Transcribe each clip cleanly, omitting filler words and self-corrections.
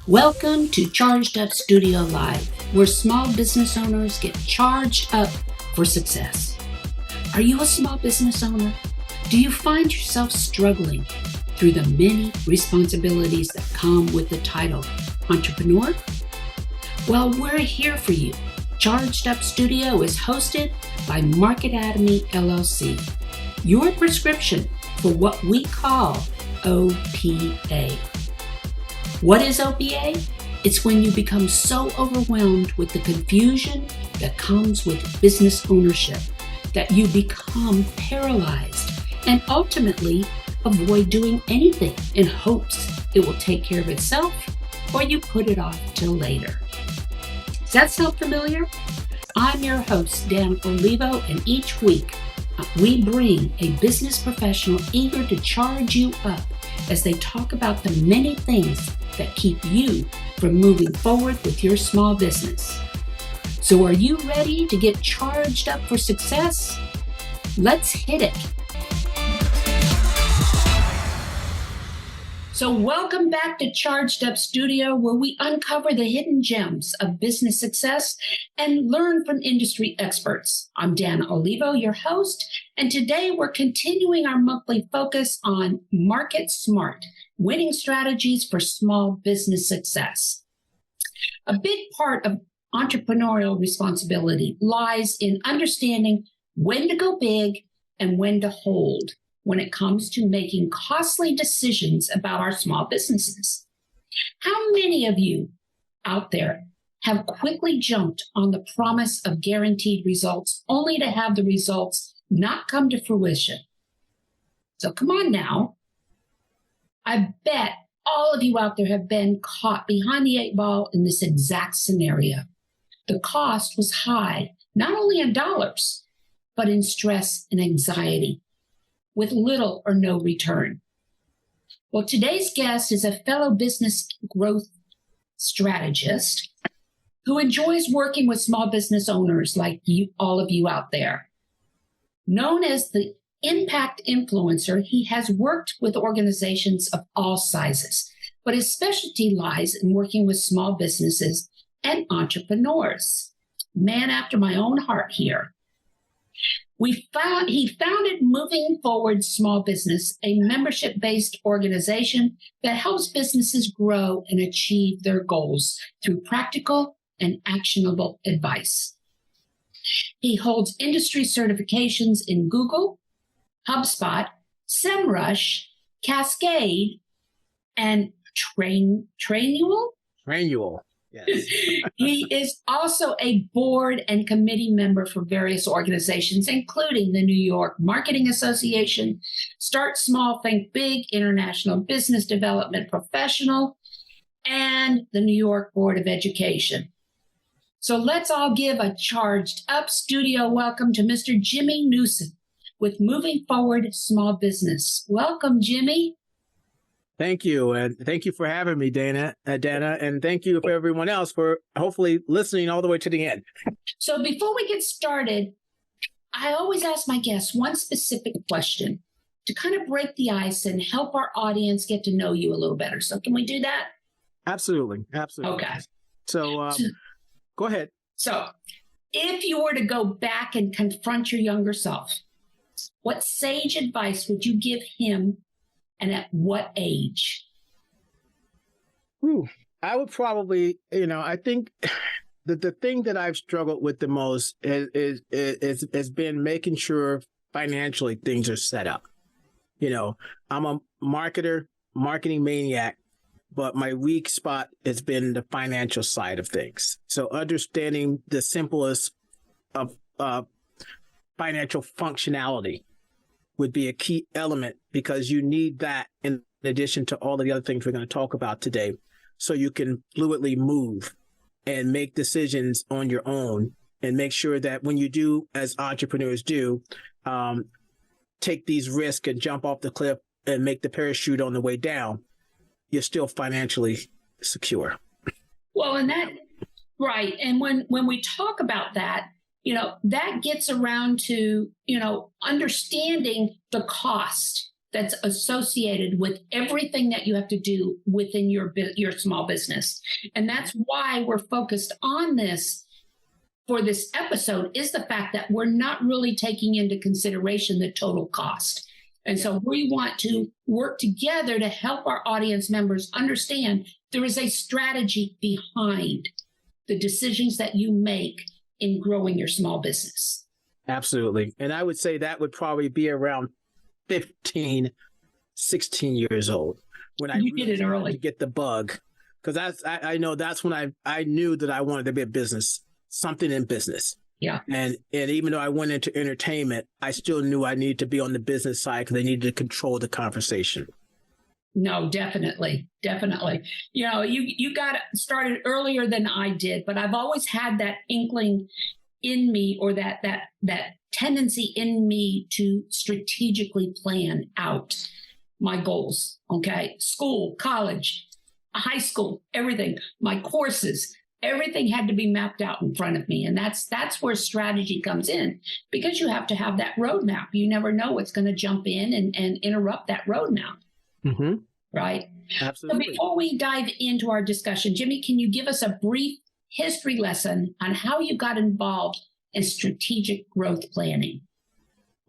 Welcome to Charged Up Studio Live, where small business owners get charged up for success. Are you a small business owner? Do you find yourself struggling through the many responsibilities that come with the title entrepreneur? Well, we're here for you. Charged Up Studio is hosted by Market Atomy LLC, your prescription for what we call OPA. What is OPA? It's when you become so overwhelmed with the confusion that comes with business ownership that you become paralyzed and ultimately avoid doing anything in hopes it will take care of itself, or you put it off till later. Does that sound familiar? I'm your host, Dan Olivo, and each week we bring a business professional eager to charge you up as they talk about the many things that keep you from moving forward with your small business. So are you ready to get charged up for success? Let's hit it. So welcome back to Charged Up Studio, where we uncover the hidden gems of business success and learn from industry experts. I'm Dan Olivo, your host, and today we're continuing our monthly focus on Market Smart, winning strategies for small business success. A big part of entrepreneurial responsibility lies in understanding when to go big and when to hold when it comes to making costly decisions about our small businesses. How many of you out there have quickly jumped on the promise of guaranteed results only to have the results not come to fruition? So come on now. I bet all of you out there have been caught behind the eight ball in this exact scenario. The cost was high, not only in dollars, but in stress and anxiety, with little or no return. Well, today's guest is a fellow business growth strategist who enjoys working with small business owners like you, all of you out there. Known as the impact influencer, he has worked with organizations of all sizes, but his specialty lies in working with small businesses and entrepreneurs. Man after my own heart here. He founded Moving Forward Small Business, a membership-based organization that helps businesses grow and achieve their goals through practical and actionable advice. He holds industry certifications in Google, HubSpot, SEMrush, Cascade, and Trainual. Yes. He is also a board and committee member for various organizations, including the New York Marketing Association, Start Small, Think Big, International Business Development Professional, and the New York Board of Education. So let's all give a charged up studio welcome to Mr. Jimmy Newson with Moving Forward Small Business. Welcome, Jimmy. Thank you. And thank you for having me, Dana. And thank you for everyone else for hopefully listening all the way to the end. So before we get started, I always ask my guests one specific question to kind of break the ice and help our audience get to know you a little better. So can we do that? Absolutely. Okay. So go ahead. So if you were to go back and confront your younger self, what sage advice would you give him? And at what age? I would probably, I think the thing that I've struggled with the most has been making sure financially things are set up. I'm a marketing maniac, but my weak spot has been the financial side of things. So understanding the simplest of financial functionality would be a key element, because you need that in addition to all of the other things we're going to talk about today, so you can fluidly move and make decisions on your own and make sure that when you do, as entrepreneurs do, take these risks and jump off the cliff and make the parachute on the way down, you're still financially secure. Well, and that, right. And when we talk about that, that gets around to, understanding the cost that's associated with everything that you have to do within your small business. And that's why we're focused on this for this episode, is the fact that we're not really taking into consideration the total cost. And so we want to work together to help our audience members understand there is a strategy behind the decisions that you make in growing your small business. Absolutely. And I would say that would probably be around 15, 16 years old when I did it early to get the bug. Because I know that's when I knew that I wanted to be a business, something in business. Yeah. And even though I went into entertainment, I still knew I needed to be on the business side because I needed to control the conversation. No, definitely. Definitely. You got started earlier than I did, but I've always had that inkling in me, or that tendency in me to strategically plan out my goals. Okay. School, college, high school, everything, my courses, everything had to be mapped out in front of me. And that's where strategy comes in, because you have to have that roadmap. You never know what's going to jump in and interrupt that roadmap. Mm-hmm. Right? Absolutely. So before we dive into our discussion, Jimmy, can you give us a brief history lesson on how you got involved in strategic growth planning?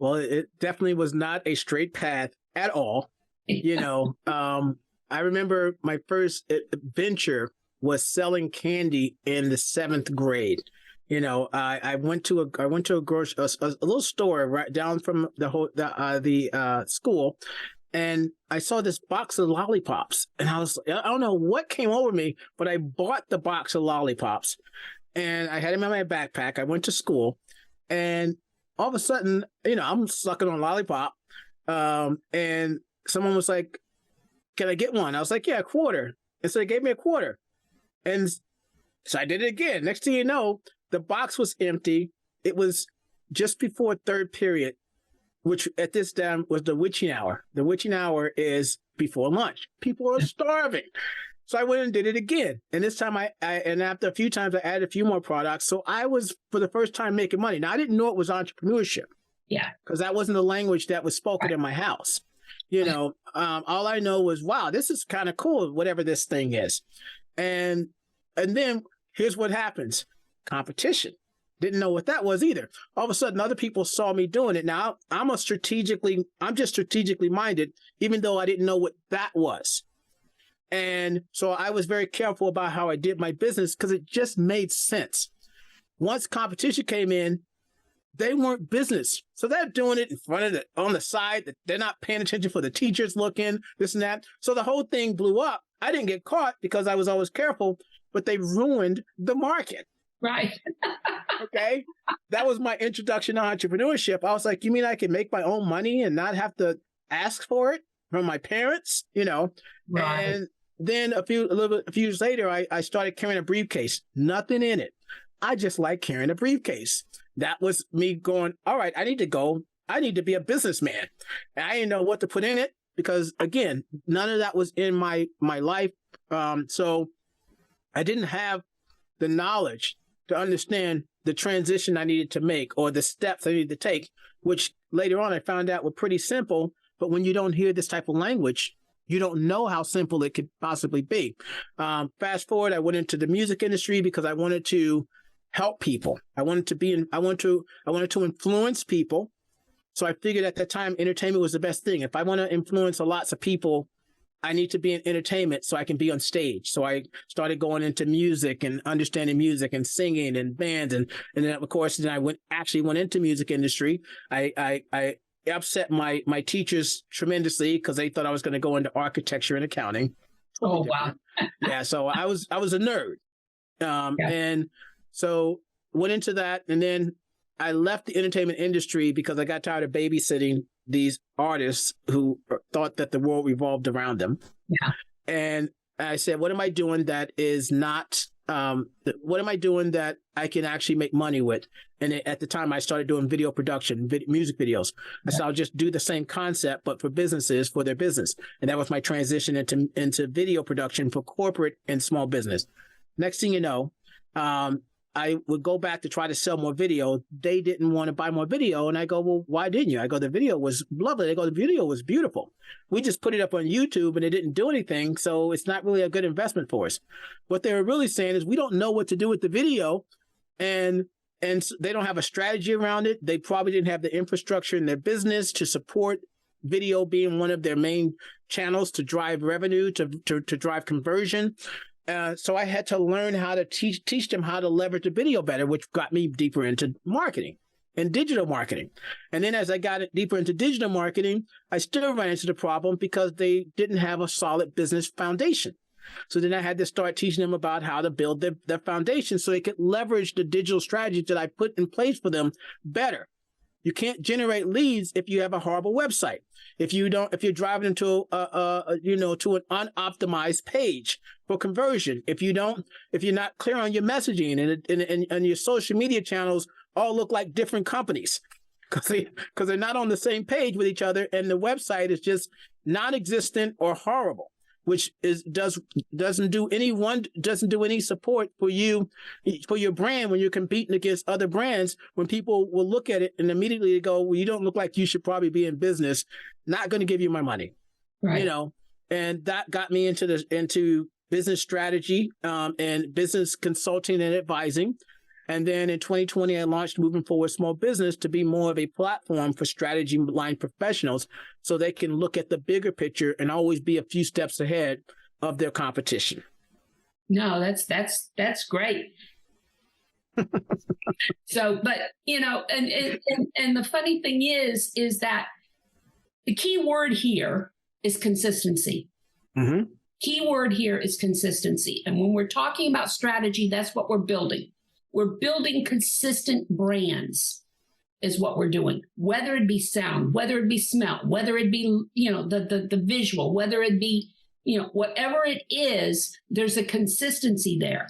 Well, it definitely was not a straight path at all. I remember my first venture was selling candy in the 7th grade. I went to a little store right down from the school, and I saw this box of lollipops, and I don't know what came over me, but I bought the box of lollipops, and I had them in my backpack. I went to school, and all of a sudden, I'm sucking on lollipop, and someone was like, "Can I get one?" I was like, "Yeah, a quarter." And so they gave me a quarter, and so I did it again. Next thing you know, the box was empty. It was just before 3rd period, which at this time was the witching hour. The witching hour is before lunch. People are starving. So I went and did it again. And this time and after a few times, I added a few more products. So I was, for the first time, making money. Now, I didn't know it was entrepreneurship. Yeah. Because that wasn't the language that was spoken in my house. All I know was, wow, this is kind of cool, whatever this thing is. And then here's what happens. Competition. Didn't know what that was either. All of a sudden, other people saw me doing it. Now, I'm just strategically minded, even though I didn't know what that was. And so I was very careful about how I did my business because it just made sense. Once competition came in, they weren't business. So they're doing it in front of on the side. They're not paying attention for the teachers looking, this and that. So the whole thing blew up. I didn't get caught because I was always careful, but they ruined the market. Right. Okay. That was my introduction to entrepreneurship. I was like, you mean I can make my own money and not have to ask for it from my parents? Right. And then a few years later, I started carrying a briefcase, nothing in it. I just like carrying a briefcase. That was me going, all right, I need to be a businessman. And I didn't know what to put in it because, again, none of that was in my life. So I didn't have the knowledge to understand the transition I needed to make or the steps I needed to take, which later on I found out were pretty simple. But when you don't hear this type of language, you don't know how simple it could possibly be. Fast forward, I went into the music industry because I wanted to help people. I wanted to influence people. So I figured at that time, entertainment was the best thing. If I want to influence lots of people, I need to be in entertainment so I can be on stage. So I started going into music and understanding music and singing and bands. And then, of course, I went into music industry. I upset my teachers tremendously because they thought I was going to go into architecture and accounting. Oh, wow. Yeah. So I was a nerd. And so went into that. And then I left the entertainment industry because I got tired of babysitting these artists who thought that the world revolved around them. Yeah. And I said, what am I doing that is not, what am I doing that I can actually make money with? And at the time I started doing video production, music videos. I said, I'll just do the same concept, but for businesses, for their business. And that was my transition into video production for corporate and small business. Next thing you know, I would go back to try to sell more video. They didn't want to buy more video. And I go, well, why didn't you? I go, the video was lovely. They go, the video was beautiful. We just put it up on YouTube and it didn't do anything. So it's not really a good investment for us. What they were really saying is we don't know what to do with the video. And they don't have a strategy around it. They probably didn't have the infrastructure in their business to support video being one of their main channels to drive revenue, to drive conversion. So I had to learn how to teach them how to leverage the video better, which got me deeper into marketing and digital marketing. And then as I got deeper into digital marketing, I still ran into the problem because they didn't have a solid business foundation. So then I had to start teaching them about how to build their foundation so they could leverage the digital strategies that I put in place for them better. You can't generate leads if you have a horrible website. If you're driving into to an unoptimized page for conversion, if you're not clear on your messaging and your social media channels all look like different companies because they're not on the same page with each other and the website is just non-existent or horrible, which doesn't do any support for your brand when you're competing against other brands. When people will look at it and immediately go, well, you don't look like you should probably be in business. Not going to give you my money, right? And that got me into business strategy and business consulting and advising. And then in 2020, I launched Moving Forward Small Business to be more of a platform for strategy line professionals so they can look at the bigger picture and always be a few steps ahead of their competition. No, that's great. So, but, and the funny thing is that the key word here is consistency. Mm-hmm. Key word here is consistency. And when we're talking about strategy, that's what we're building. We're building consistent brands is what we're doing, whether it be sound, whether it be smell, whether it be, the visual, whether it be, whatever it is, there's a consistency there,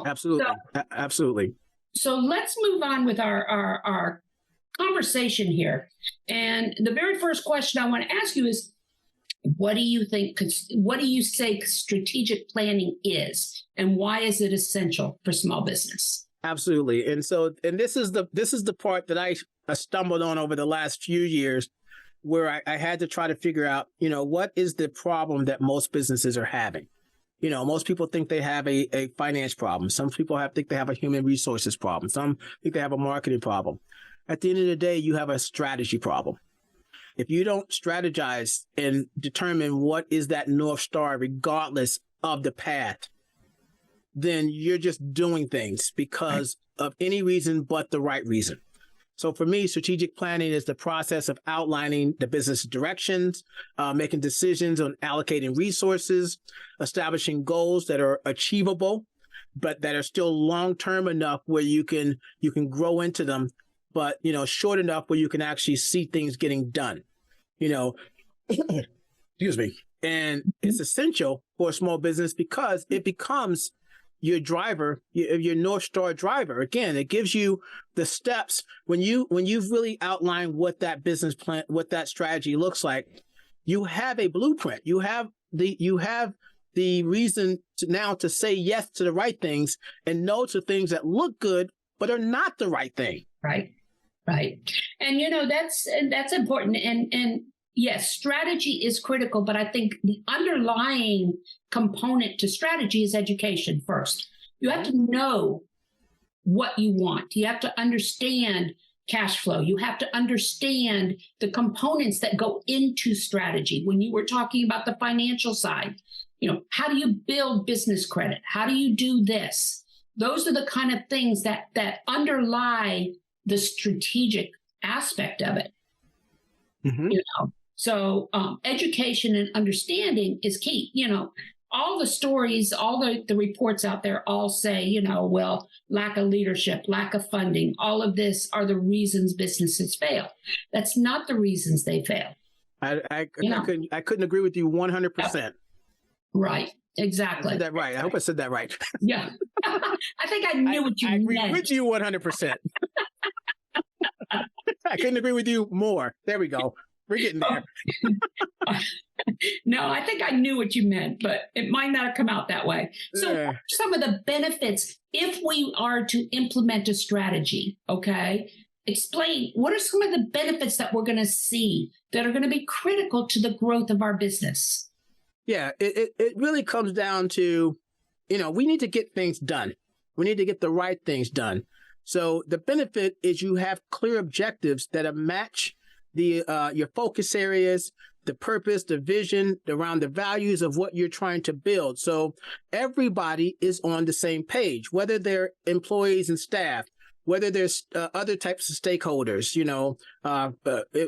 Absolutely. Absolutely. So let's move on with our conversation here. And the very first question I want to ask you is, what do you say strategic planning is, and why is it essential for small business? Absolutely. And this is the part that I stumbled on over the last few years, where I had to try to figure out, what is the problem that most businesses are having? Most people think they have a finance problem. Some people think they have a human resources problem. Some think they have a marketing problem. At the end of the day, you have a strategy problem. If you don't strategize and determine what is that North Star, regardless of the path, then you're just doing things because of any reason but the right reason. So for me, strategic planning is the process of outlining the business directions, making decisions on allocating resources, establishing goals that are achievable, but that are still long-term enough where you can grow into them, but, short enough where you can actually see things getting done, excuse me. And it's essential for a small business because it becomes your driver, your North Star driver. Again, it gives you the steps when you've really outlined what that business plan, what that strategy looks like. You have a blueprint. You have the reason to say yes to the right things and no to things that look good but are not the right thing. Right. And that's important. And yes, strategy is critical, but I think the underlying component to strategy is education first. You have to know what you want. You have to understand cash flow. You have to understand the components that go into strategy. When you were talking about the financial side, how do you build business credit? How do you do this? Those are the kind of things that underlie the strategic aspect of it. Mm-hmm. So education and understanding is key. All the stories, all the reports out there all say, lack of leadership, lack of funding, all of this are the reasons businesses fail. That's not the reasons they fail. I couldn't agree with you 100%. Right. Exactly. I said that right. I hope I said that right. Yeah. I think I knew what you meant. I agree with you 100%. I couldn't agree with you more. There we go. We're getting there. No, I think I knew what you meant, but it might not have come out that way. So what are some of the benefits if we are to implement a strategy? Okay. Explain what are some of the benefits that we're going to see that are going to be critical to the growth of our business? Yeah, it really comes down to, we need to get things done. We need to get the right things done. So the benefit is you have clear objectives that match your focus areas, the purpose, the vision around the values of what you're trying to build. So everybody is on the same page, whether they're employees and staff, whether there's other types of stakeholders,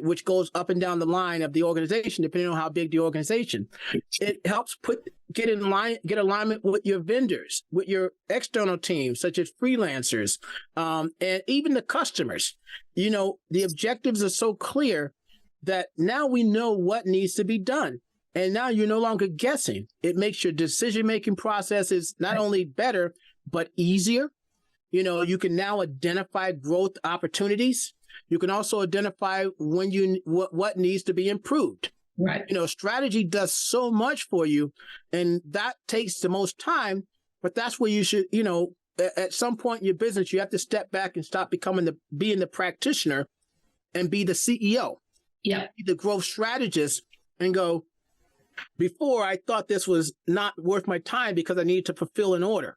which goes up and down the line of the organization, depending on how big the organization. It helps get alignment with your vendors, with your external teams, such as freelancers, and even the customers. The objectives are so clear that now we know what needs to be done. And now you're no longer guessing. It makes your decision-making processes not only better, but easier. You can now identify growth opportunities. You can also identify what needs to be improved. Right. Strategy does so much for you, and that takes the most time, but that's where you should, at some point in your business, you have to step back and stop being the practitioner and be the CEO. Yeah. Be the growth strategist and go, before I thought this was not worth my time because I needed to fulfill an order.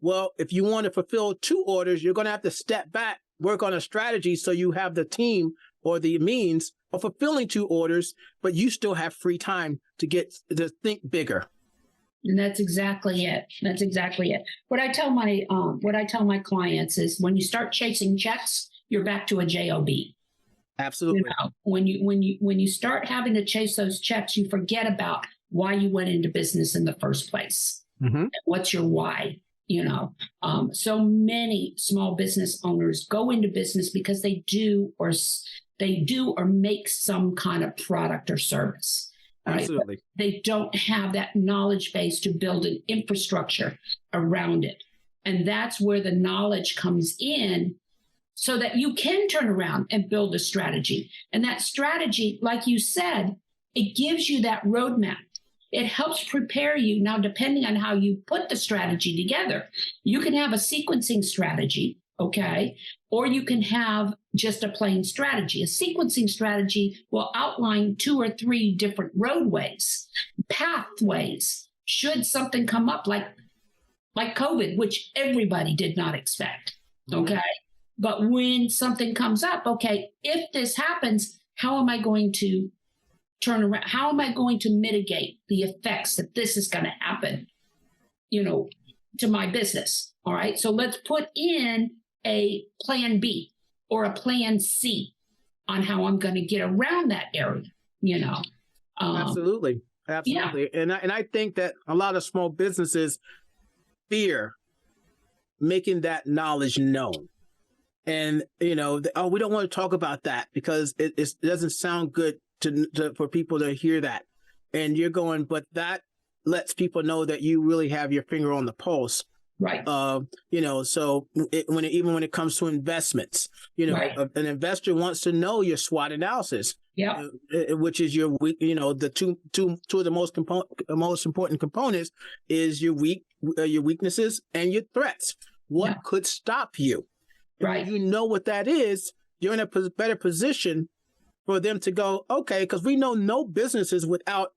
Well, if you want to fulfill 2 orders, you're going to have to step back, work on a strategy so you have the team or the means of fulfilling 2 orders, but you still have free time to think bigger. And that's exactly it. That's exactly it. What I tell my clients is when you start chasing checks, you're back to a job. Absolutely. When you start having to chase those checks, you forget about why you went into business in the first place. Mm-hmm. What's your why? So many small business owners go into business because they do or make some kind of product or service. Right? Absolutely. But they don't have that knowledge base to build an infrastructure around it. And that's where the knowledge comes in so that you can turn around and build a strategy. And that strategy, like you said, it gives you that roadmap. It helps prepare you. Now, depending on how you put the strategy together, you can have a sequencing strategy, okay? Or you can have just a plain strategy. A sequencing strategy will outline 2 or 3 different roadways, pathways, should something come up like COVID, which everybody did not expect, okay? But when something comes up, okay, if this happens, how am I going to turn around? How am I going to mitigate the effects that this is going to happen, to my business? All right. So let's put in a plan B or a plan C on how I'm going to get around that area, Absolutely. Absolutely. Yeah. And I think that a lot of small businesses fear making that knowledge known. And, we don't want to talk about that because it doesn't sound good for people to hear that. And you're going, but that lets people know that you really have your finger on the pulse. Right. So when it comes to investments, right. An investor wants to know your SWOT analysis. Yeah. Which is the two of the most important components is your weaknesses and your threats. What could stop you? Right. If you know what that is, you're in a better position for them to go, okay, because we know no business is without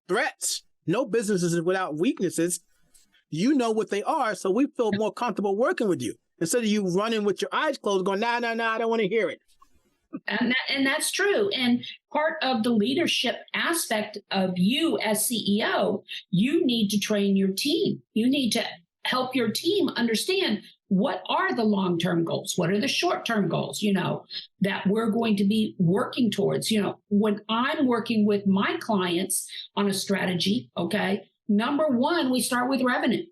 threats. No business is without weaknesses. You know what they are, so we feel more comfortable working with you. Instead of you running with your eyes closed going, nah, I don't want to hear it. And that's true. And part of the leadership aspect of you as CEO, you need to train your team. You need to help your team understand what are the long-term goals? What are the short-term goals, that we're going to be working towards? When I'm working with my clients on a strategy, okay, number 1, we start with revenue.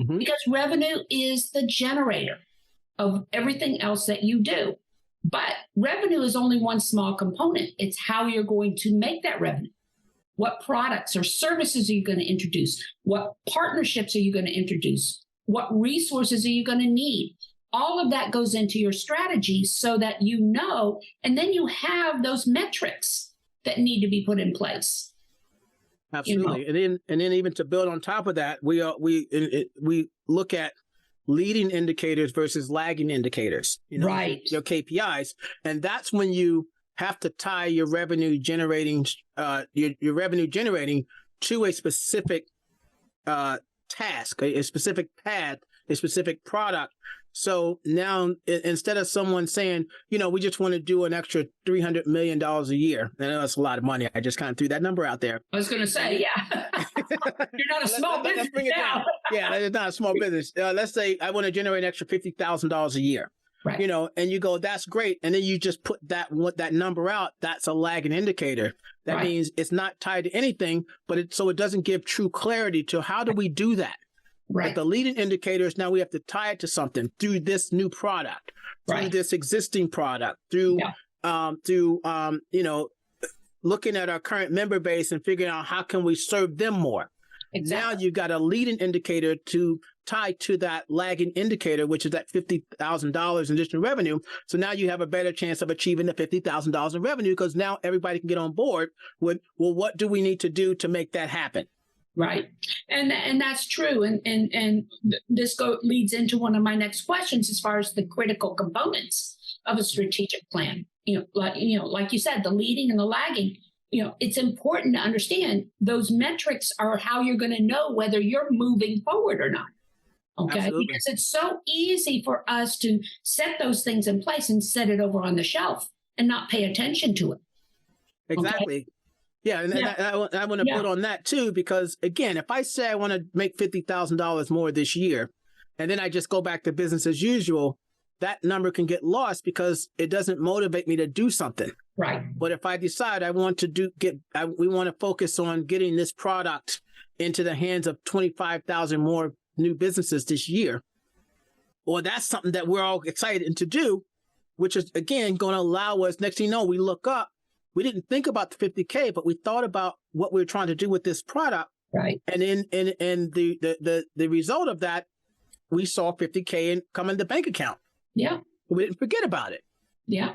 Mm-hmm. Because revenue is the generator of everything else that you do. But revenue is only one small component. It's how you're going to make that revenue. What products or services are you going to introduce? What partnerships are you going to introduce? What resources are you going to need? All of that goes into your strategy so that and then you have those metrics that need to be put in place. Absolutely. And then even to build on top of that, we look at leading indicators versus lagging indicators, Right. your KPIs. And that's when you have to tie your revenue generating to a specific task, a specific path, a specific product. So now instead of someone saying, we just want to do an extra $300 million a year, I know that's a lot of money. I just kind of threw that number out there. I was going to say, yeah. You're not a small business. Let's bring it down. Yeah, that's not a small business. Let's say I want to generate an extra $50,000 a year. Right. And you go, that's great. And then you just put that number out. That's a lagging indicator. That means it's not tied to anything, but so it doesn't give true clarity to how do we do that. Right. But the leading indicators, now we have to tie it to something through this new product, through this existing product, through looking at our current member base and figuring out how can we serve them more. Exactly. Now you've got a leading indicator to tie to that lagging indicator, which is that $50,000 in additional revenue. So now you have a better chance of achieving the $50,000 in revenue because now everybody can get on board with, well, what do we need to do to make that happen? Right. And that's true. And this leads into one of my next questions as far as the critical components of a strategic plan. Like you said, the leading and the lagging, it's important to understand those metrics are how you're going to know whether you're moving forward or not. Okay. Absolutely. Because it's so easy for us to set those things in place and set it over on the shelf and not pay attention to it. Exactly. Okay? Yeah, and I want to build on that too, because again, if I say I want to make $50,000 more this year, and then I just go back to business as usual, that number can get lost because it doesn't motivate me to do something. Right. But if I decide I want to we want to focus on getting this product into the hands of 25,000 more new businesses this year, or that's something that we're all excited to do, which is again going to allow us. Next thing you know, we look up. We didn't think about the 50K, but we thought about what we were trying to do with this product. Right. And the result of that, we saw 50K come in the bank account. Yeah. We didn't forget about it. Yeah.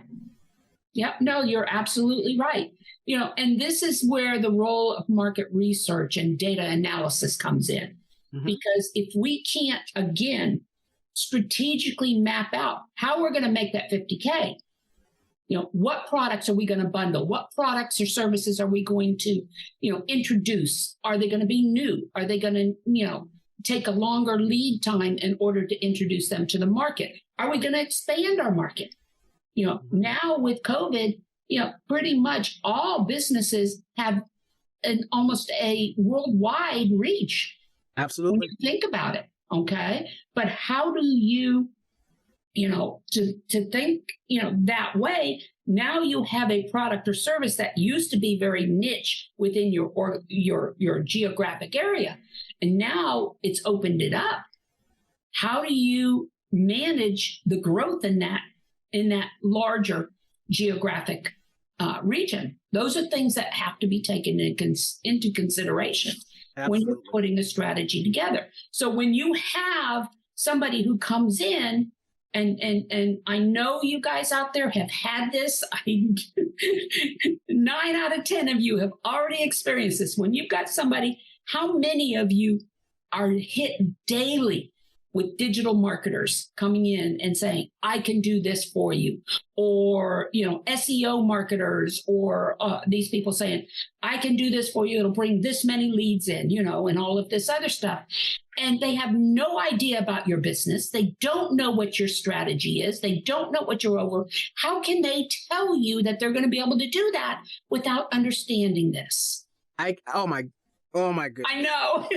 Yeah. No, you're absolutely right. And this is where the role of market research and data analysis comes in. Mm-hmm. Because if we can't, again, strategically map out how we're going to make that 50K, what products are we going to bundle? What products or services are we going to, introduce? Are they going to be new? Are they going to, take a longer lead time in order to introduce them to the market? Are we going to expand our market? Now with COVID, pretty much all businesses have almost a worldwide reach. Absolutely. When you think about it. Okay. But how do you, to think, that way, now you have a product or service that used to be very niche within your geographic area. And now it's opened it up. How do you manage the growth in that larger geographic region? Those are things that have to be taken into consideration. Absolutely. When you're putting a strategy together. So when you have somebody who comes in, and I know you guys out there have had this. 9 out of 10 of you have already experienced this. When you've got somebody, how many of you are hit daily with digital marketers coming in and saying, I can do this for you? Or, SEO marketers or these people saying, I can do this for you. It'll bring this many leads in, and all of this other stuff. And they have no idea about your business. They don't know what your strategy is. They don't know what you're over. How can they tell you that they're going to be able to do that without understanding this? Oh my goodness. I know.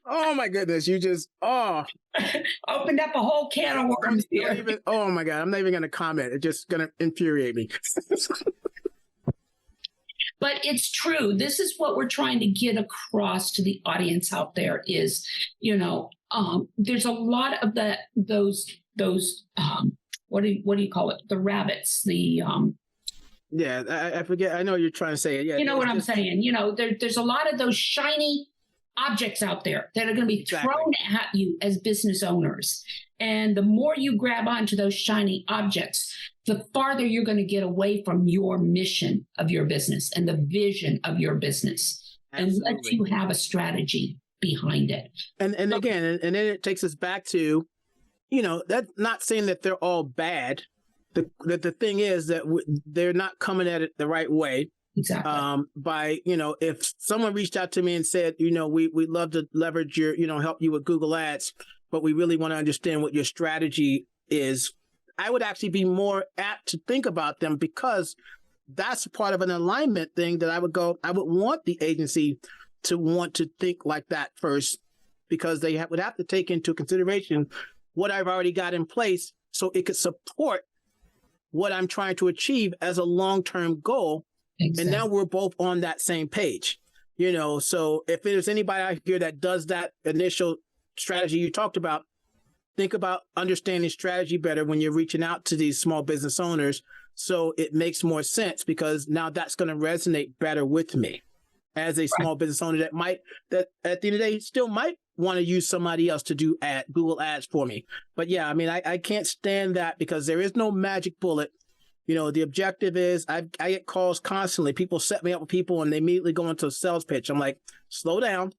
Oh my goodness. You just, opened up a whole can of worms here. Oh my God. I'm not even going to comment. It's just going to infuriate me. But it's true. This is what we're trying to get across to the audience out there is, there's a lot of those what do you call it? The rabbits, yeah, I forget. I know you're trying to say it. Yeah. You know what I'm saying? There's a lot of those shiny objects out there that are going to be thrown at you as business owners. And the more you grab onto those shiny objects, the farther you're going to get away from your mission of your business and the vision of your business. Absolutely. And let you have a strategy behind it. And again, and then it takes us back to, that's not saying that they're all bad. The thing is that they're not coming at it the right way. Exactly. If someone reached out to me and said, we'd love to leverage your, help you with Google Ads, but we really want to understand what your strategy is, I would actually be more apt to think about them, because that's part of an alignment thing that I would want the agency to want to think like that first, because they would have to take into consideration what I've already got in place so it could support what I'm trying to achieve as a long-term goal. Exactly. And now we're both on that same page, so if there's anybody out here that does that initial strategy you talked about, think about understanding strategy better when you're reaching out to these small business owners, so it makes more sense, because now that's going to resonate better with me as a small business owner that at the end of the day still might want to use somebody else to do Google Ads for me. But yeah, I mean, I can't stand that, because there is no magic bullet. The objective is I get calls constantly. People set me up with people and they immediately go into a sales pitch. I'm like, slow down.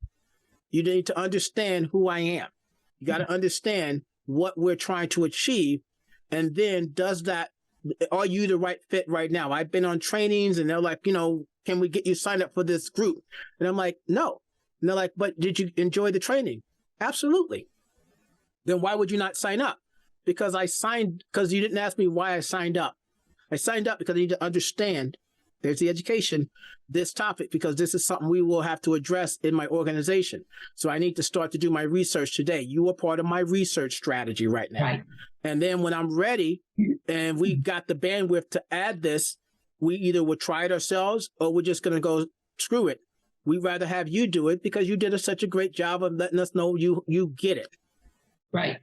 You need to understand who I am. You got to understand what we're trying to achieve. And then are you the right fit right now? I've been on trainings and they're like, can we get you signed up for this group? And I'm like, no. And they're like, but did you enjoy the training? Absolutely. Then why would you not sign up? Because you didn't ask me why I signed up. I signed up because I need to understand, there's the education, this topic, because this is something we will have to address in my organization. So I need to start to do my research today. You are part of my research strategy right now. Right. And then when I'm ready and we got the bandwidth to add this, we either will try it ourselves or we're just going to go, screw it. We'd rather have you do it, because you did such a great job of letting us know you get it. Right.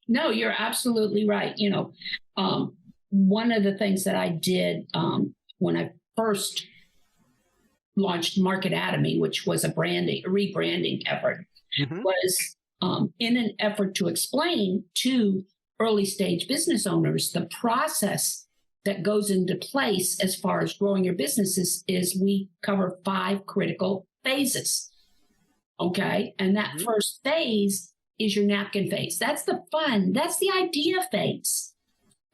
No, you're absolutely right. One of the things that I did when I first launched Market Atomy, which was a rebranding effort, was in an effort to explain to early stage business owners the process that goes into place as far as growing your businesses is we cover 5 critical phases. Okay. And that first phase is your napkin phase. That's the fun. That's the idea phase.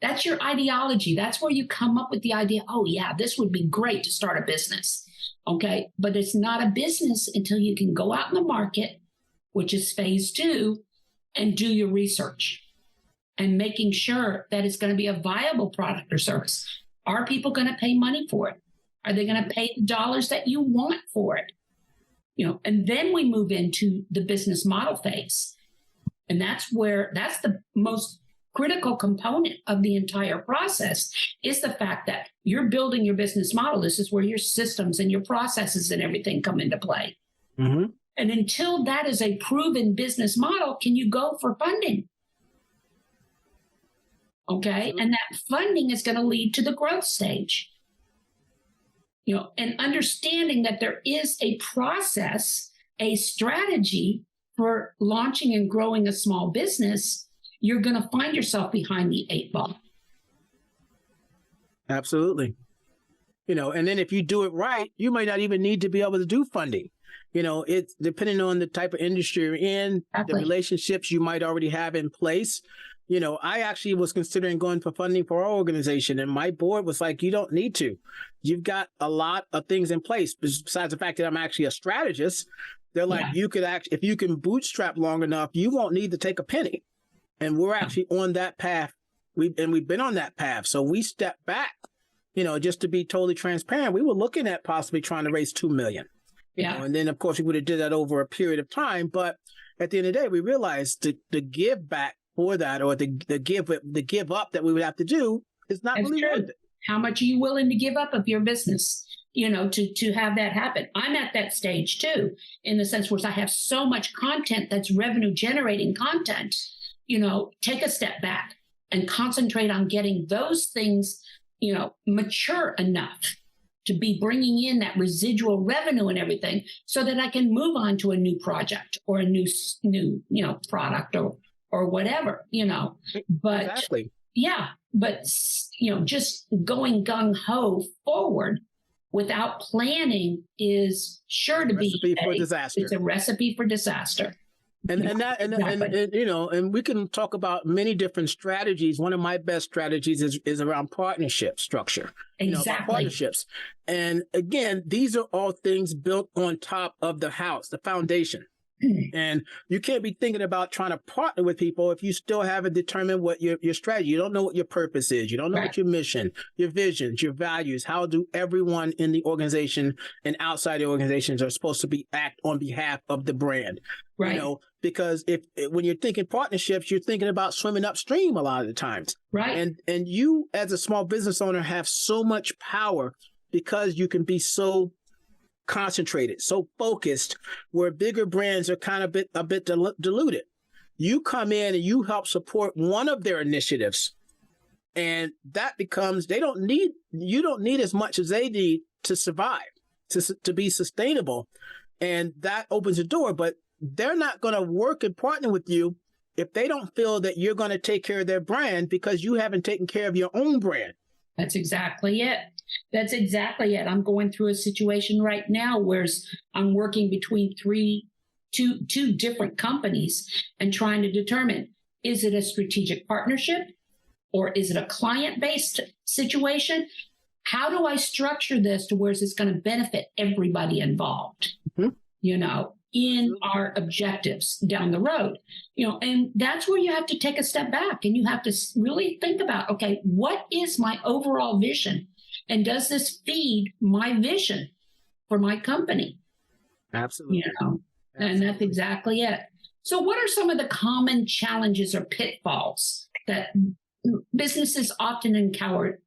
That's your ideology. That's where you come up with the idea, oh yeah, this would be great to start a business. Okay. But it's not a business until you can go out in the market, which is phase 2, and do your research and making sure that it's going to be a viable product or service. Are people going to pay money for it? Are they going to pay the dollars that you want for it? And then we move into the business model phase. And that's the most critical component of the entire process, is the fact that you're building your business model. This is where your systems and your processes and everything come into play. And until that is a proven business model, can you go for funding? Okay. And that funding is going to lead to the growth stage. And understanding that there is a process, a strategy for launching and growing a small business, you're going to find yourself behind the 8 ball. Absolutely. And then if you do it right, you might not even need to be able to do funding. It's depending on the type of industry you're in, exactly, the relationships you might already have in place. I actually was considering going for funding for our organization, and my board was like, you don't need to. You've got a lot of things in place. Besides the fact that I'm actually a strategist, they're like, you could if you can bootstrap long enough, you won't need to take a penny. And we're actually on that path. We've been on that path. So we stepped back, just to be totally transparent. We were looking at possibly trying to raise $2 million. And then, of course, we would have did that over a period of time. But at the end of the day, we realized the give back for that, or the give up that we would have to do, is not really worth it. How much are you willing to give up of your business, to have that happen? I'm at that stage too, in the sense where I have so much content that's revenue generating content. Take a step back and concentrate on getting those things, mature enough to be bringing in that residual revenue and everything, so that I can move on to a new project or a new product or whatever, But exactly. Yeah, but just going gung ho forward without planning is sure to be Recipe for disaster. It's a recipe for disaster. And we can talk about many different strategies. One of my best strategies is around partnership structure. Exactly. Partnerships. And again, these are all things built on top of the house, the foundation. And you can't be thinking about trying to partner with people if you still haven't determined what your strategy. You don't know what your purpose is. You don't know what your mission, your visions, your values. How do everyone in the organization and outside the organizations are supposed to act on behalf of the brand? Right. Because when you're thinking partnerships, you're thinking about swimming upstream a lot of the times. Right. And you as a small business owner have so much power because you can be so concentrated, so focused, where bigger brands are kind of a bit diluted. You come in and you help support one of their initiatives, and that becomes you don't need as much as they need to survive, to be sustainable, and that opens the door. But they're not going to work and partner with you if they don't feel that you're going to take care of their brand because you haven't taken care of your own brand. That's exactly it. I'm going through a situation right now where I'm working between two different companies and trying to determine, is it a strategic partnership or is it a client-based situation? How do I structure this to where it's going to benefit everybody involved? In our objectives down the road, and that's where you have to take a step back and you have to really think about, okay, what is my overall vision? And does this feed my vision for my company? Absolutely. And that's exactly it. So what are some of the common challenges or pitfalls that businesses often encounter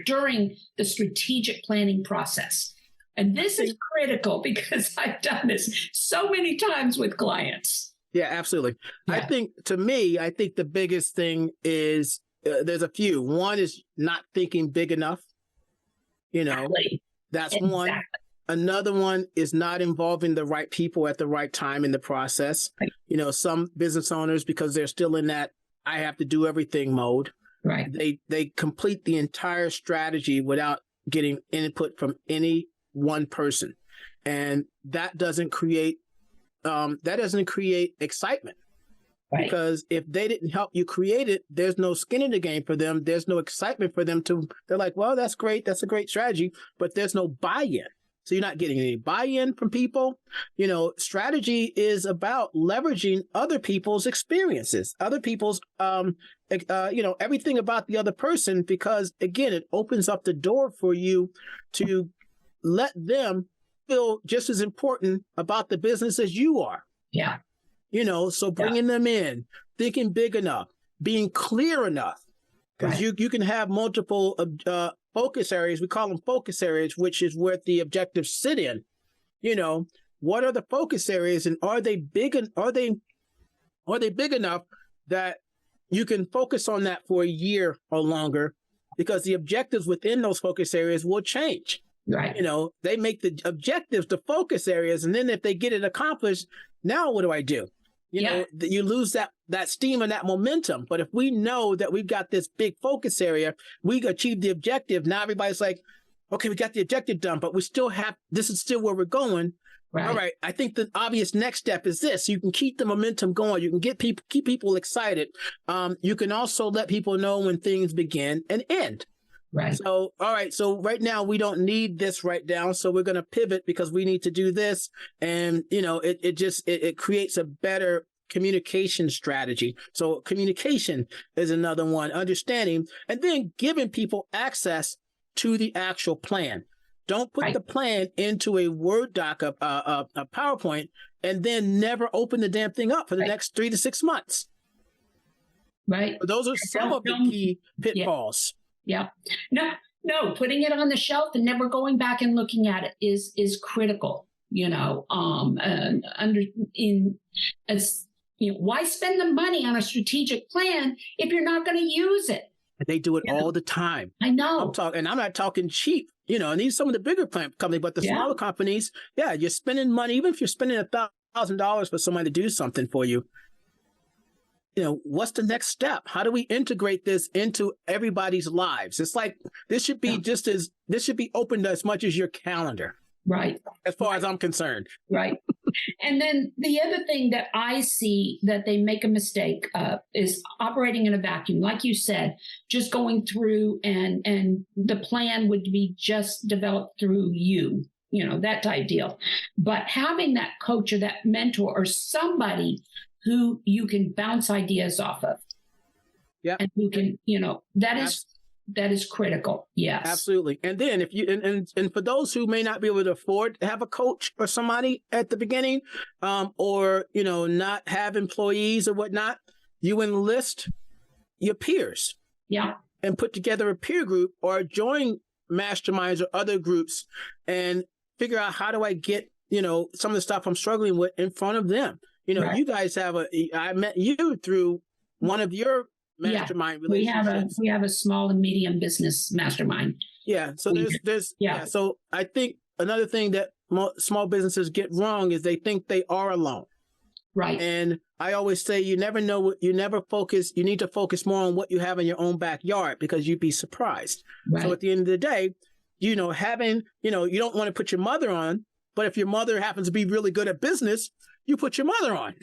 during the strategic planning process? And this is critical because I've done this so many times with clients. Yeah, absolutely. Yeah. I think the biggest thing is there's a few. One is not thinking big enough. Exactly. That's one. Another one is not involving the right people at the right time in the process. Right. Some business owners, because they're still in that I have to do everything mode. Right. They complete the entire strategy without getting input from any one person, and that doesn't create excitement. Right. Because if they didn't help you create it, there's no skin in the game for them. There's no excitement for them they're like, well, that's great. That's a great strategy, but there's no buy-in. So you're not getting any buy-in from people. Strategy is about leveraging other people's experiences, other people's, everything about the other person, because again, it opens up the door for you to let them feel just as important about the business as you are. Yeah. So bringing them in, thinking big enough, being clear enough, because you can have multiple focus areas. We call them focus areas, which is where the objectives sit in. What are the focus areas, and are they big enough that you can focus on that for a year or longer? Because the objectives within those focus areas will change. Right. They make the objectives the focus areas, and then if they get it accomplished, now what do I do? You lose that steam and that momentum. But if we know that we've got this big focus area, we achieved the objective. Now everybody's like, okay, we got the objective done, but this is still where we're going. Right. All right. I think the obvious next step is this. You can keep the momentum going. You can keep people excited. You can also let people know when things begin and end. Right. So, all right. So right now we don't need this right now. So we're going to pivot because we need to do this. And, it creates a better communication strategy. So communication is another one, understanding, and then giving people access to the actual plan. Don't put the plan into a Word doc, a PowerPoint, and then never open the damn thing up for the next 3 to 6 months. Right. Those are some of the key pitfalls. Yeah. No, putting it on the shelf and never going back and looking at it is critical. Why spend the money on a strategic plan if you're not going to use it? They do it all the time. I know. I'm not talking cheap, and these are some of the bigger companies, but the smaller companies, you're spending money, even if you're spending $1,000 for somebody to do something for you. what's the next step? How do we integrate this into everybody's lives? It's like, this should be this should be open as much as your calendar. Right. As far as I'm concerned. Right. And then the other thing that I see that they make a mistake of is operating in a vacuum. Like you said, just going through and the plan would be just developed through you, that type deal. But having that coach or that mentor or somebody who you can bounce ideas off of. Yeah. And who can, that is critical. Yes. Absolutely. And then if you, and for those who may not be able to afford to have a coach or somebody at the beginning, or, not have employees or whatnot, you enlist your peers. Yeah. And put together a peer group or join masterminds or other groups and figure out, how do I get, some of the stuff I'm struggling with in front of them? Right. You guys I met you through one of your mastermind relationships. We have a small and medium business mastermind. Yeah. So there's So I think another thing that small businesses get wrong is they think they are alone. Right. And I always say, you never know you need to focus more on what you have in your own backyard, because you'd be surprised. Right. So at the end of the day, you don't want to put your mother on, but if your mother happens to be really good at business, you put your mother on.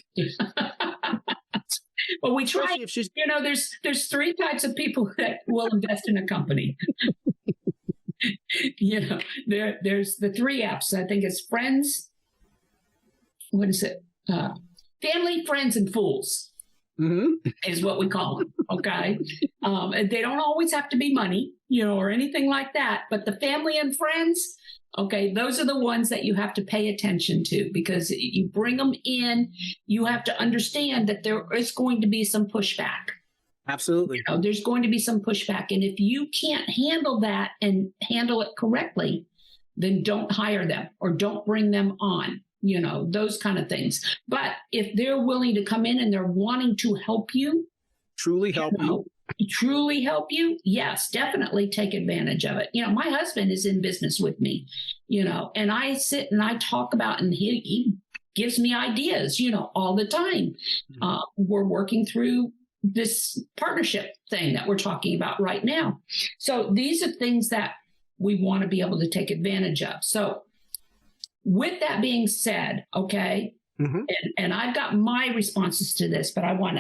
Well, we try. There's three types of people that will invest in a company. There's the three F's. I think it's friends. What is it? Family, friends, and fools. Mm-hmm. Is what we call them. Okay. And they don't always have to be money, or anything like that. But the family and friends, okay, those are the ones that you have to pay attention to, because you bring them in, you have to understand that there is going to be some pushback. Absolutely. There's going to be some pushback. And if you can't handle that and handle it correctly, then don't hire them or don't bring them on, those kind of things. But if they're willing to come in and they're wanting to help you, truly help you, yes, definitely take advantage of it. My husband is in business with me, and I sit and I talk about, and he gives me ideas, all the time. We're working through this partnership thing that we're talking about right now. So these are things that we want to be able to take advantage of. So with that being said, okay, mm-hmm. and I've got my responses to this, but I want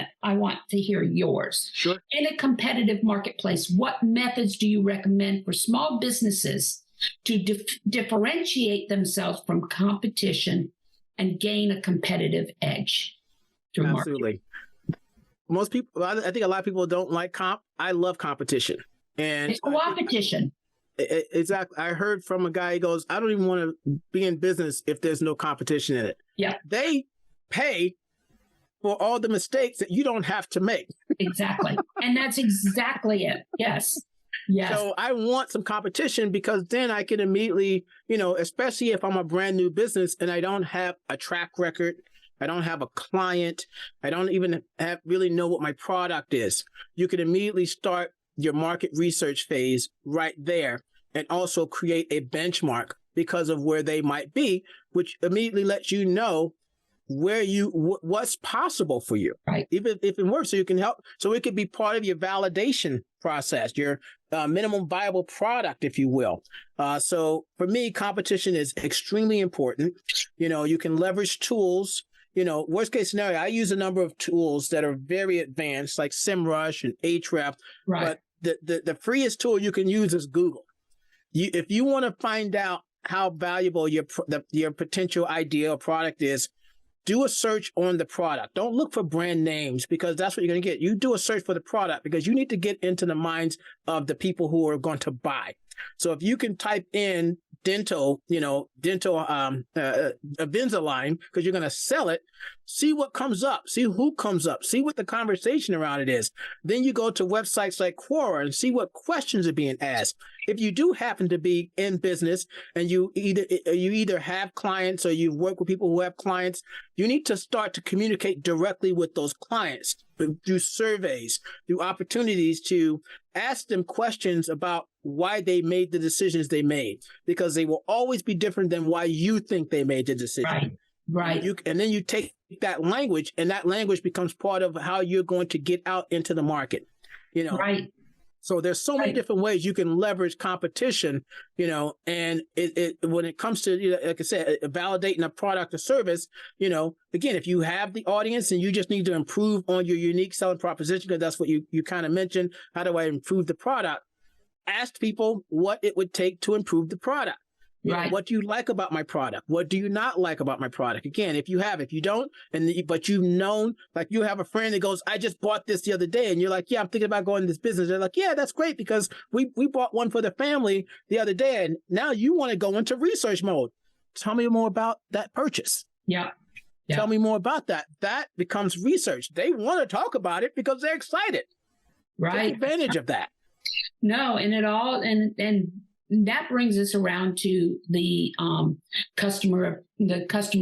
to hear yours. Sure. In a competitive marketplace, what methods do you recommend for small businesses to differentiate themselves from competition and gain a competitive edge? Absolutely. Most people, I think a lot of people don't like comp. I love competition. And it's competition. Exactly. I heard from a guy, he goes, I don't even want to be in business if there's no competition in it. Yeah. They pay for all the mistakes that you don't have to make. Exactly. And that's exactly it. Yes. Yes. So I want some competition, because then I can immediately, especially if I'm a brand new business and I don't have a track record, I don't have a client, I don't even really know what my product is. You can immediately start your market research phase right there, and also create a benchmark because of where they might be, which immediately lets you know what's possible for you. Right. Even if it works, so you can help. So it could be part of your validation process, your minimum viable product, if you will. So for me, competition is extremely important. You can leverage tools. Worst case scenario, I use a number of tools that are very advanced, like SEMrush and Ahrefs. Right. But the freest tool you can use is Google. If you want to find out how valuable your potential idea or product is, do a search on the product. Don't look for brand names, because that's what you're going to get. You do a search for the product, because you need to get into the minds of the people who are going to buy. So if you can type in dental Invisalign, because you're going to sell it, see what comes up, see who comes up, see what the conversation around it is. Then you go to websites like Quora and see what questions are being asked. If you do happen to be in business and you either have clients or you work with people who have clients, you need to start to communicate directly with those clients through surveys, through opportunities to ask them questions about why they made the decisions they made, because they will always be different than why you think they made the decision. Right. Right. And then you take that language, and that language becomes part of how you're going to get out into the market. Right. So there's so many different ways you can leverage competition, and it when it comes to, like I said, validating a product or service, again, if you have the audience and you just need to improve on your unique selling proposition, because that's what you kind of mentioned, how do I improve the product? Ask people what it would take to improve the product. Right. What do you like about my product? What do you not like about my product? Again, if you don't, but you've known, like you have a friend that goes, I just bought this the other day. And you're like, yeah, I'm thinking about going into this business. They're like, yeah, that's great because we bought one for the family the other day. And now you want to go into research mode. Tell me more about that purchase. Yeah. Tell me more about that. That becomes research. They want to talk about it because they're excited. Right. Take advantage of that. No, and that brings us around to the customer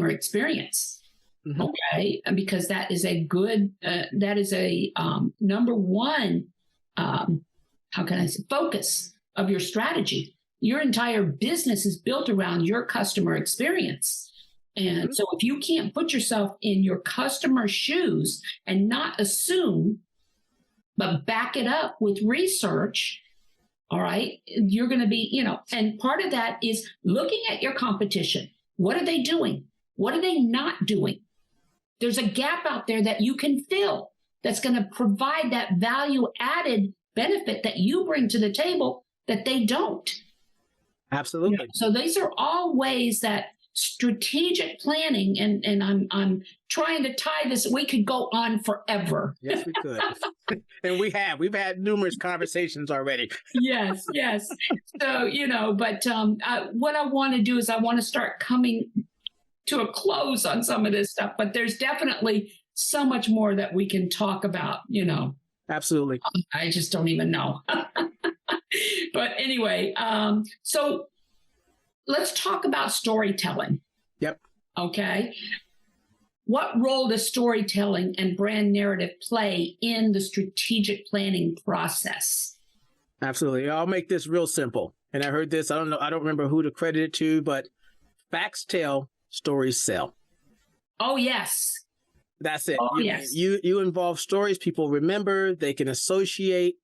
experience. Mm-hmm. Okay, because that is a good, number one, how can I say, focus of your strategy. Your entire business is built around your customer experience. And mm-hmm. So if you can't put yourself in your customer's shoes and not assume, but back it up with research, all right, you're going to be, and part of that is looking at your competition. What are they doing? What are they not doing? There's a gap out there that you can fill that's going to provide that value added benefit that you bring to the table that they don't. Absolutely. So these are all ways that strategic planning, and I'm trying to tie this. We could go on forever. Yes, we could. And we've had numerous conversations already. Yes. So, but what I want to do is I want to start coming to a close on some of this stuff, but there's definitely so much more that we can talk about, Absolutely. I just don't even know. But anyway, so let's talk about storytelling. Yep. Okay. What role does storytelling and brand narrative play in the strategic planning process? Absolutely. I'll make this real simple. And I heard this, I don't remember who to credit it to, but facts tell, stories sell. Oh, yes. That's it. Yes. You involve stories people remember, they can associate,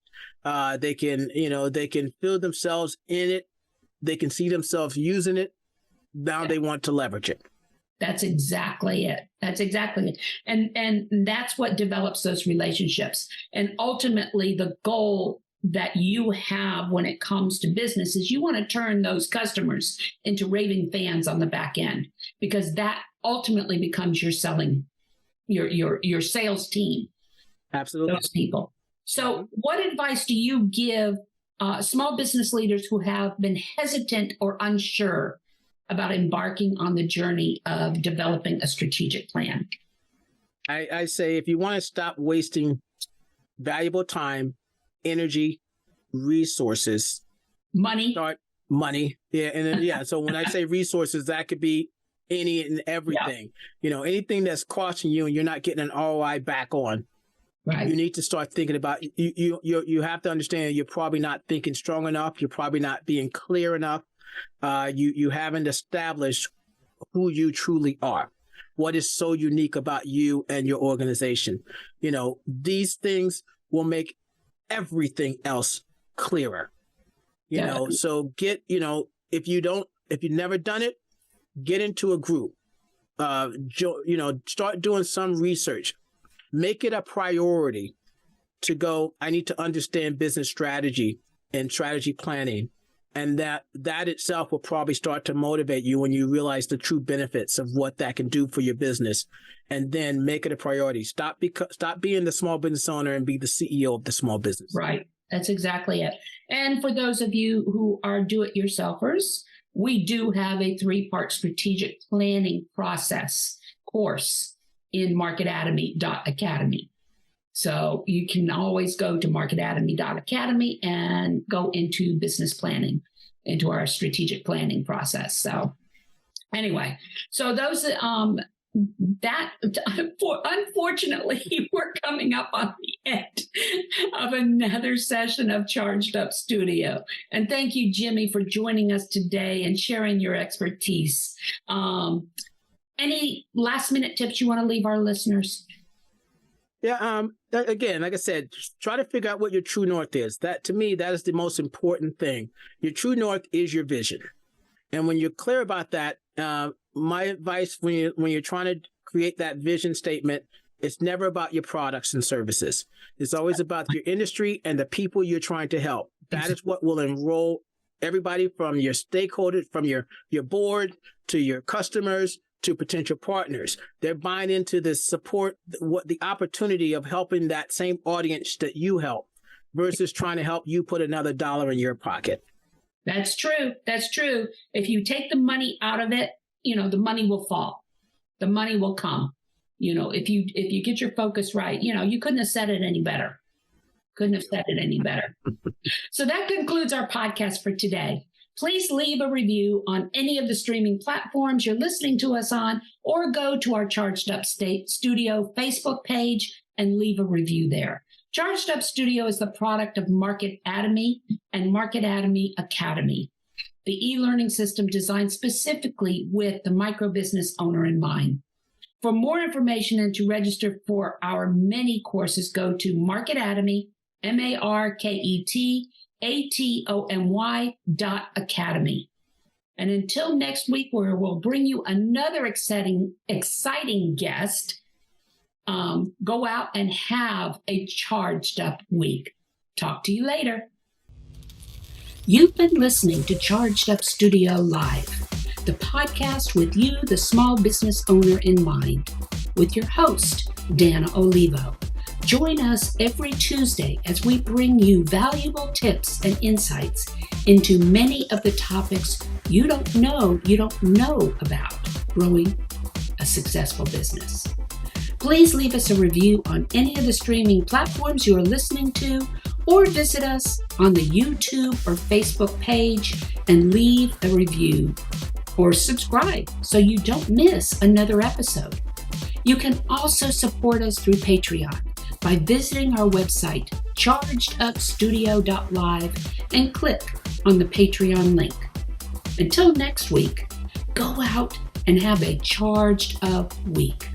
they can feel themselves in it. They can see themselves using it. Now they want to leverage it. That's exactly it. And that's what develops those relationships. And ultimately, the goal that you have when it comes to business is you want to turn those customers into raving fans on the back end, because that ultimately becomes your your sales team. Absolutely. Those people. So what advice do you give small business leaders who have been hesitant or unsure about embarking on the journey of developing a strategic plan? I say, if you want to stop wasting valuable time, energy, resources, start money. Yeah. And then, so when I say resources, that could be any and everything, anything that's costing you and you're not getting an ROI back on. Right. You need to start thinking about, you have to understand you're probably not thinking strong enough. You're probably not being clear enough. You haven't established who you truly are. What is so unique about you and your organization? These things will make everything else clearer. So get, if you've never done it, get into a group. Start doing some research. Make it a priority to go, I need to understand business strategy and strategy planning. And that itself will probably start to motivate you when you realize the true benefits of what that can do for your business. And then make it a priority. Stop being the small business owner and be the CEO of the small business. Right. That's exactly it. And for those of you who are do-it-yourselfers, we do have a 3-part strategic planning process course in marketatomy.academy. So you can always go to marketatomy.academy and go into business planning, into our strategic planning process. So anyway, so those unfortunately, we're coming up on the end of another session of Charged Up Studio. And thank you, Jimmy, for joining us today and sharing your expertise. Any last minute tips you want to leave our listeners? Yeah. Again, like I said, try to figure out what your true north is. That, to me, that is the most important thing. Your true north is your vision. And when you're clear about that, my advice when you're trying to create that vision statement, it's never about your products and services. It's always about your industry and the people you're trying to help. That is what will enroll everybody from your stakeholders, from your board to your customers to potential partners. They're buying into the support, what the opportunity of helping that same audience that you help versus trying to help you put another dollar in your pocket. That's true. That's true. If you take the money out of it, the money will fall. The money will come. If you get your focus right, you couldn't have said it any better. So that concludes our podcast for today. Please leave a review on any of the streaming platforms you're listening to us on, or go to our Charged Up State Studio Facebook page and leave a review there. Charged Up Studio is the product of Market Atomy and Market Atomy Academy, the e-learning system designed specifically with the micro-business owner in mind. For more information and to register for our many courses, go to Market Atomy, MarketAtomy.academy. And until next week, where we'll bring you another exciting guest, go out and have a charged up week. Talk to you later. You've been listening to Charged Up Studio Live, the podcast with you, the small business owner in mind, with your host, Dana Olivo. Join us every Tuesday as we bring you valuable tips and insights into many of the topics you don't know about growing a successful business. Please leave us a review on any of the streaming platforms you are listening to, or visit us on the YouTube or Facebook page and leave a review or subscribe so you don't miss another episode. You can also support us through Patreon by visiting our website, chargedupstudio.live, and click on the Patreon link. Until next week, go out and have a charged up week.